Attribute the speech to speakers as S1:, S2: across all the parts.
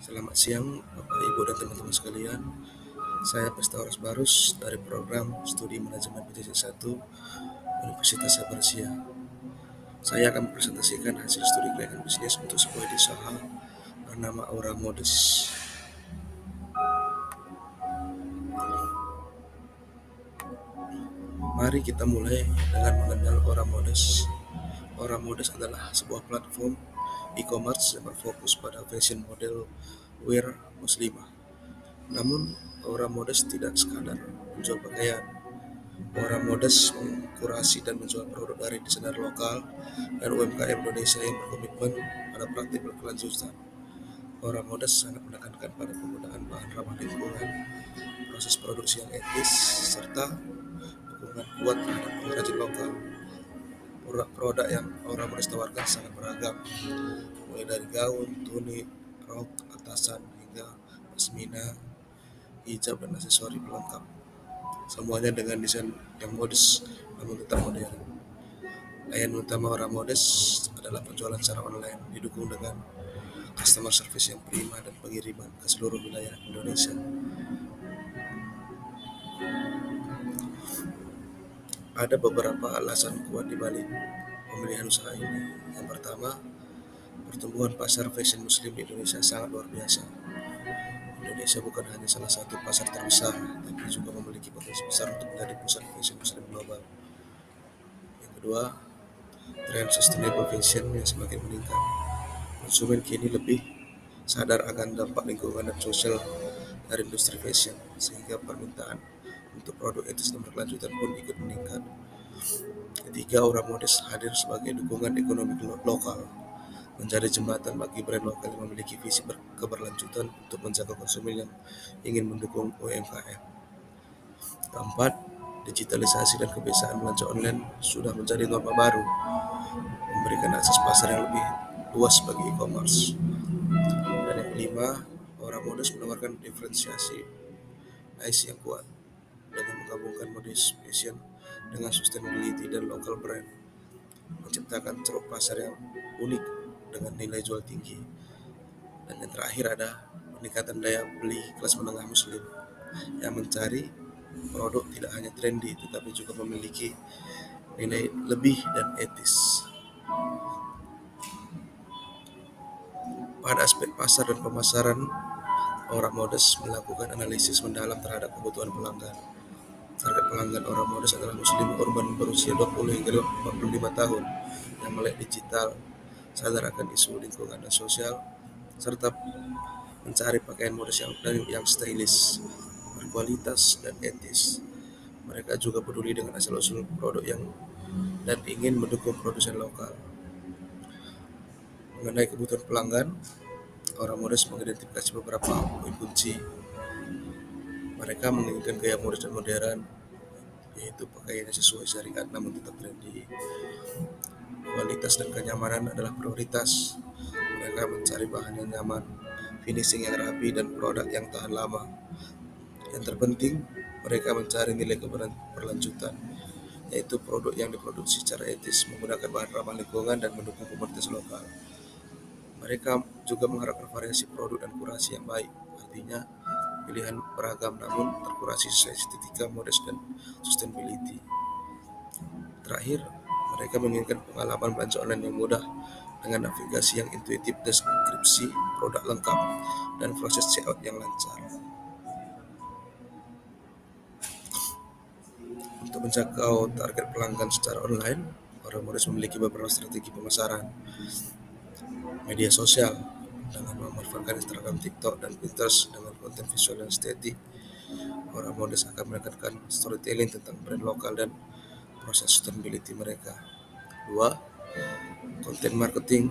S1: Selamat siang, Bapak, Ibu, dan teman-teman sekalian. Saya Pestaurus Barus dari program Studi Manajemen PJJ 1 Universitas Sabarsia. Saya akan mempresentasikan hasil studi keuangan bisnis untuk sebuah usaha bernama Aura Modus. Mari kita mulai dengan mengenal Aura Modus. Aura Modus adalah sebuah platform e-commerce yang berfokus pada fashion model wear muslimah. Namun, Aura Modus tidak sekadar menjual pakaian. Aura Modus mengkurasi dan menjual produk dari desainer lokal dan UMKM Indonesia yang berkomitmen pada praktik berkelanjutan. Aura Modus sangat menekankan pada penggunaan bahan ramah lingkungan, proses produksi yang etis, serta dukungan kuat terhadap pengrajin lokal. Produk yang Aura Modus tawarkan sangat beragam, mulai dari gaun, tunik, rok, atasan, hingga pasmina, hijab, dan aksesori pelengkap. Semuanya dengan desain yang modis namun tetap modern. Layanan utama Aura Modus adalah penjualan secara online, didukung dengan customer service yang prima dan pengiriman ke seluruh wilayah Indonesia. Ada beberapa alasan kuat di balik pemilihan usaha ini. Yang pertama, pertumbuhan pasar fashion muslim di Indonesia sangat luar biasa. Indonesia bukan hanya salah satu pasar terbesar, tapi juga memiliki potensi besar untuk menjadi pusat fashion muslim global. Yang kedua, tren sustainable fashion yang semakin meningkat. Konsumen kini lebih sadar akan dampak lingkungan dan sosial dari industri fashion, sehingga permintaan untuk produk etis dan berkelanjutan pun ikut meningkat. Ketiga, Aura Modus hadir sebagai dukungan ekonomi lokal, menjadi jembatan bagi brand lokal yang memiliki visi keberlanjutan untuk menjaga konsumen yang ingin mendukung UMKM. Keempat, digitalisasi dan kebiasaan belanja online sudah menjadi norma baru, memberikan akses pasar yang lebih luas bagi e-commerce. Dan yang kelima, Aura Modus menawarkan diferensiasi niche yang kuat dengan menggabungkan modus fashion dengan sustainability dan local brand, menciptakan ceruk pasar yang unik dengan nilai jual tinggi. Dan yang terakhir ada peningkatan daya beli kelas menengah muslim yang mencari produk tidak hanya trendy tetapi juga memiliki nilai lebih dan etis. Pada aspek pasar dan pemasaran, Aura Modus melakukan analisis mendalam terhadap kebutuhan pelanggan. Target pelanggan Aura Modus adalah muslim urban berusia 20 hingga 45 tahun yang melek digital, sadar akan isu lingkungan dan sosial, serta mencari pakaian modus yang stylish, berkualitas, dan etis. Mereka juga peduli dengan asal-usul produk dan ingin mendukung produsen lokal. Mengenai kebutuhan pelanggan, Aura Modus mengidentifikasi beberapa poin kunci. Mereka menginginkan gaya modis dan modern, yaitu pakaiannya sesuai syariat namun tetap trendy. Kualitas dan kenyamanan adalah prioritas. Mereka mencari bahan yang nyaman, finishing yang rapi, dan produk yang tahan lama. Yang terpenting, mereka mencari nilai keberlanjutan, yaitu produk yang diproduksi secara etis, menggunakan bahan ramah lingkungan, dan mendukung komunitas lokal. Mereka juga mengharapkan variasi produk dan kurasi yang baik, artinya pilihan beragam namun terkurasi sesuai estetika, modest, dan sustainability. Terakhir, mereka menginginkan pengalaman belanja online yang mudah dengan navigasi yang intuitif, deskripsi produk lengkap, dan proses checkout yang lancar. Untuk menjangkau target pelanggan secara online, Aura Modus memiliki beberapa strategi pemasaran. Media sosial dengan memanfaatkan Instagram, TikTok, dan Pinterest dengan konten visual dan estetik. Aura Modus akan menekankan storytelling tentang brand lokal dan proses sustainability mereka. 2. Konten marketing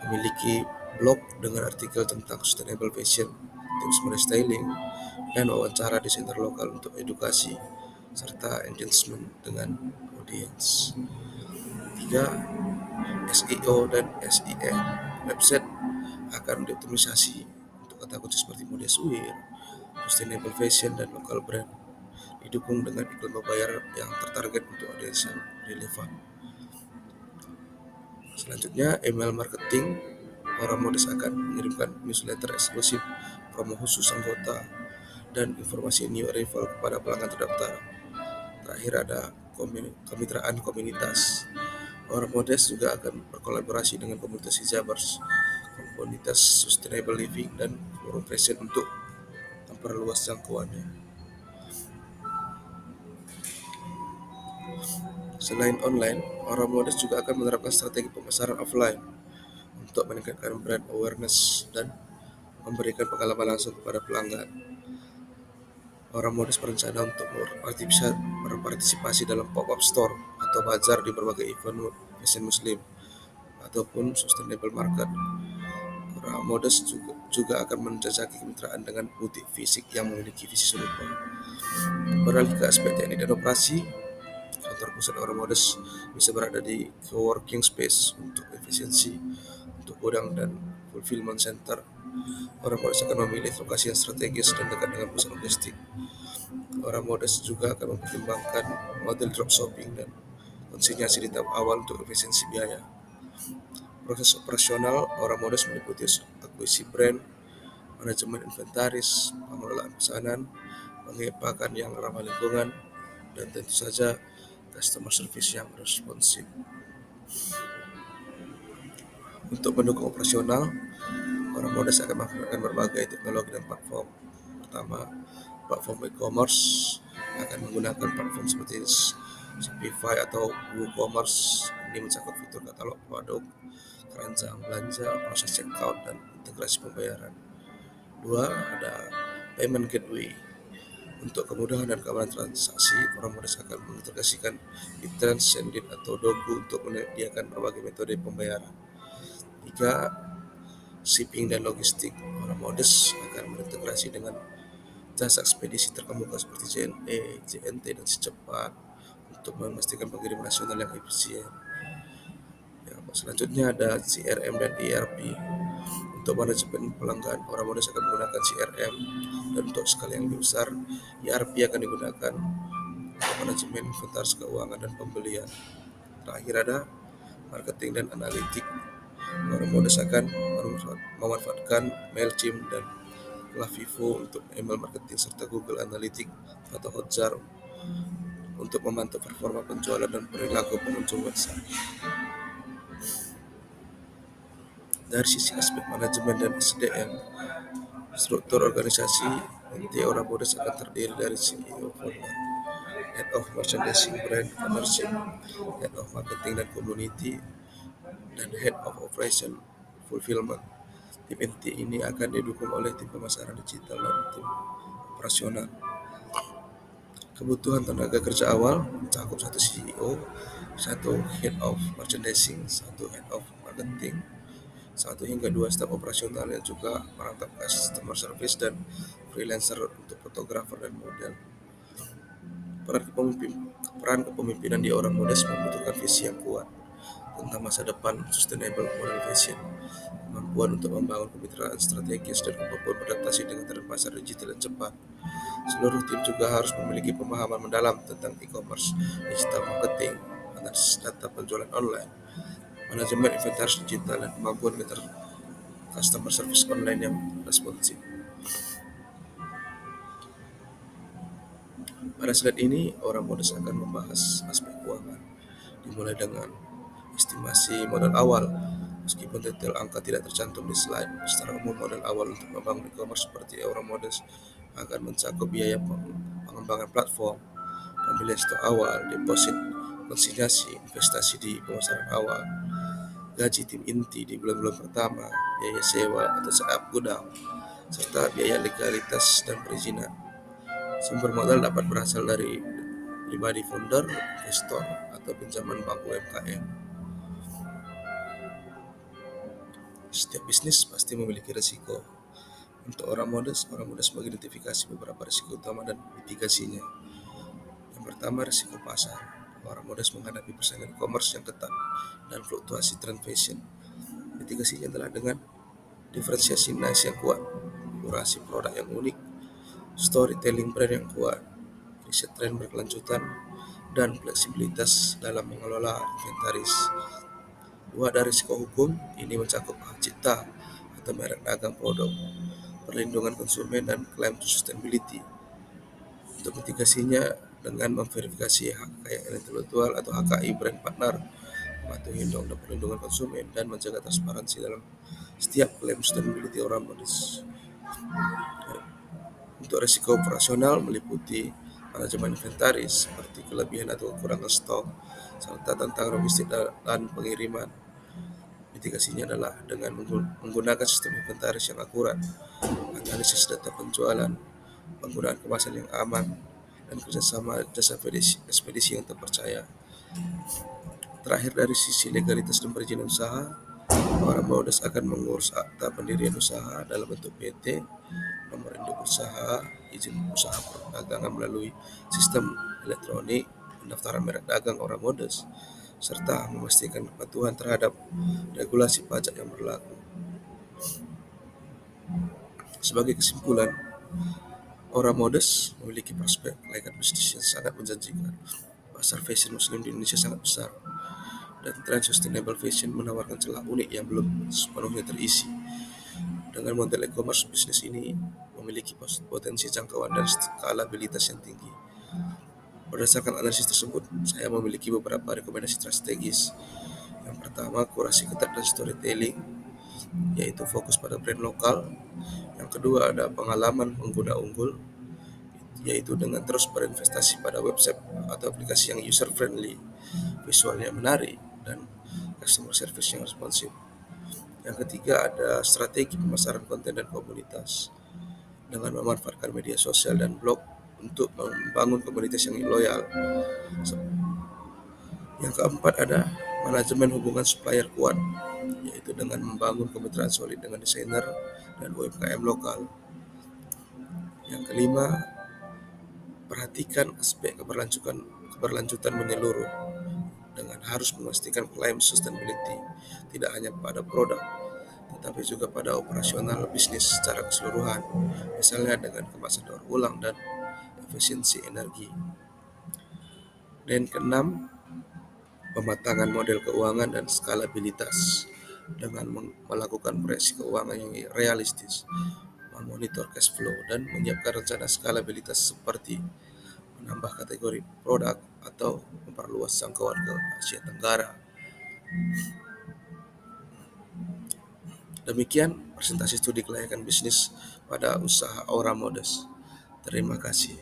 S1: memiliki blog dengan artikel tentang sustainable fashion, tips styling, dan wawancara desainer lokal untuk edukasi serta engagement dengan audiens. 3. SEO dan SEM. Website akan dioptimisasi untuk kata kunci seperti modest wear, sustainable fashion, dan local brand, didukung dengan iklan berbayar yang tertarget untuk audiens yang relevan. Selanjutnya, email marketing Orang Modest akan mengirimkan newsletter eksklusif, promo khusus anggota, dan informasi new arrival kepada pelanggan terdaftar. Terakhir ada kemitraan komunitas. Orang Modest juga akan berkolaborasi dengan komunitas hijabers, komunitas sustainable living, dan forum fashion untuk memperluas jangkauannya. Selain online, Orang Modest juga akan menerapkan strategi pemasaran offline untuk meningkatkan brand awareness dan memberikan pengalaman langsung kepada pelanggan. Orang Modest berencana untuk berpartisipasi dalam pop-up store atau bazar di berbagai event fashion muslim ataupun sustainable market. Orang Modest juga akan menjajaki kemitraan dengan butik fisik yang memiliki visi serupa. Beralih ke aspek teknik dan operasi, kantor pusat Orang Modest bisa berada di coworking space untuk efisiensi, untuk gudang dan fulfillment center. Orang Modest akan memilih lokasi yang strategis dan dekat dengan pusat logistik. Orang Modest juga akan mempertimbangkan model dropshipping dan konsinyasi di tahap awal untuk efisiensi biaya. Proses operasional Orang Modest meliputi akuisisi brand, manajemen inventaris, pengelolaan pesanan, pengepakan yang ramah lingkungan, dan tentu saja customer service yang responsif. Untuk mendukung operasional, Orang Modest akan menggunakan berbagai teknologi dan platform. Pertama, platform e-commerce akan menggunakan platform seperti Shopify atau WooCommerce. Ini mencakup fitur katalog produk, keranjang belanja, proses checkout, dan integrasi pembayaran. Dua, ada payment gateway. Untuk kemudahan dan keamanan transaksi, Orang Modest akan mengintegrasikan BitTrans, Sendit, atau Dogu untuk menyediakan berbagai metode pembayaran. Tiga, shipping dan logistik. Orang Modest akan berintegrasi dengan jasa ekspedisi terkemuka seperti JNE, JNT, dan Secepat untuk memastikan pengiriman nasional yang efisien. Selanjutnya ada CRM dan ERP. Untuk manajemen pelanggan, Orang Modest akan menggunakan CRM, dan untuk skala yang lebih besar, ERP akan digunakan untuk manajemen inventaris keuangan dan pembelian. Terakhir ada marketing dan analitik. Orang Modest akan memanfaatkan Mailchimp dan Klaviyo untuk email marketing serta Google Analytics atau Hotjar untuk memantau performa penjualan dan perilaku pengunjung website. Dari sisi aspek manajemen dan SDM, struktur organisasi inti Orang Modest akan terdiri dari CEO, founder, Head of Merchandising, Brand, Partnership, Head of Marketing dan Community, dan Head of Operation Fulfillment. Tim inti ini akan didukung oleh tim pemasaran digital dan tim operasional. Kebutuhan tenaga kerja awal mencakup satu CEO, satu Head of Merchandising, satu Head of Marketing, 1 hingga 2 staf operasional yang juga merangkap customer service dan freelancer untuk fotografer dan model. Peran kepemimpinan di Orang Modest membutuhkan visi yang kuat tentang masa depan sustainable model fashion, kemampuan untuk membangun kemitraan strategis, dan kemampuan beradaptasi dengan tren pasar digital yang cepat. Seluruh tim juga harus memiliki pemahaman mendalam tentang e-commerce, digital marketing, analisis data penjualan online, manajemen inventaris digital, dan kemampuan customer service online yang responsif. Pada slide ini, Orang Modest akan membahas aspek keuangan, dimulai dengan estimasi modal awal. Meskipun detail angka tidak tercantum di slide, secara umum modal awal untuk membangun e-commerce seperti Orang Modest akan mencakup biaya pengembangan platform, pembelian stok awal, deposit, konsinyasi, investasi di pemasaran awal, gaji tim inti di bulan-bulan pertama, biaya sewa atau setup gudang, serta biaya legalitas dan perizinan. Sumber modal dapat berasal dari pribadi founder, investor, atau pinjaman bank UMKM. Setiap bisnis pasti memiliki risiko. Untuk Orang Modest mengidentifikasi beberapa risiko utama dan mitigasinya. Yang pertama, risiko pasar. Orang Modest menghadapi persaingan e-commerce yang ketat dan fluktuasi tren fashion. Mitigasinya adalah dengan diferensiasi niche yang kuat, kurasi produk yang unik, storytelling brand yang kuat, riset tren berkelanjutan, dan fleksibilitas dalam mengelola inventaris. Dua, ada risiko hukum. Ini mencakup hak cipta atau merek dagang produk, perlindungan konsumen, dan klaim sustainability. Untuk mitigasinya dengan memverifikasi hak kekayaan intelektual atau HKI brand partner, mematuhi undang-undang perlindungan konsumen, dan menjaga transparansi dalam setiap klaim sustainability orang modis. Untuk risiko operasional meliputi manajemen inventaris seperti kelebihan atau kekurangan stok, serta tentang logistik dan pengiriman. Mitigasinya adalah dengan menggunakan sistem inventaris yang akurat, analisis data penjualan, penggunaan kemasan yang aman, dan kerjasama jasa ekspedisi yang terpercaya. Terakhir, dari sisi legalitas dan perizinan usaha, para Baudes akan mengurus akta pendirian usaha dalam bentuk PT, nomor induk usaha, izin usaha perdagangan melalui sistem elektronik, pendaftaran merek dagang orang Baudes, serta memastikan kepatuhan terhadap regulasi pajak yang berlaku. Sebagai kesimpulan, Ora Modest memiliki prospek layanan bisnis yang sangat menjanjikan. Pasar fashion muslim di Indonesia sangat besar, dan tren sustainable fashion menawarkan celah unik yang belum sepenuhnya terisi. Dengan model e-commerce, bisnis ini memiliki potensi jangkauan dan skalabilitas yang tinggi. Berdasarkan analisis tersebut, saya memiliki beberapa rekomendasi strategis. Yang pertama, kurasi ketat dan storytelling, yaitu fokus pada brand lokal. Yang kedua, ada pengalaman pengguna unggul, yaitu dengan terus berinvestasi pada website atau aplikasi yang user friendly, visualnya menarik, dan customer service yang responsif. Yang ketiga, ada strategi pemasaran konten dan komunitas dengan memanfaatkan media sosial dan blog untuk membangun komunitas yang loyal. Yang keempat, ada manajemen hubungan supplier kuat, yaitu dengan membangun kemitraan solid dengan desainer dan UMKM lokal. Yang kelima, perhatikan aspek keberlanjutan menyeluruh dengan harus memastikan klaim sustainability tidak hanya pada produk, tetapi juga pada operasional bisnis secara keseluruhan, misalnya dengan kemasan daur ulang dan efisiensi energi. Dan keenam, pematangan model keuangan dan skalabilitas dengan melakukan proyeksi keuangan yang realistis, memonitor cash flow, dan menyiapkan rencana skalabilitas seperti menambah kategori produk atau memperluas jangkauan ke Asia Tenggara. Demikian presentasi studi kelayakan bisnis pada usaha Aura Modest. Terima kasih.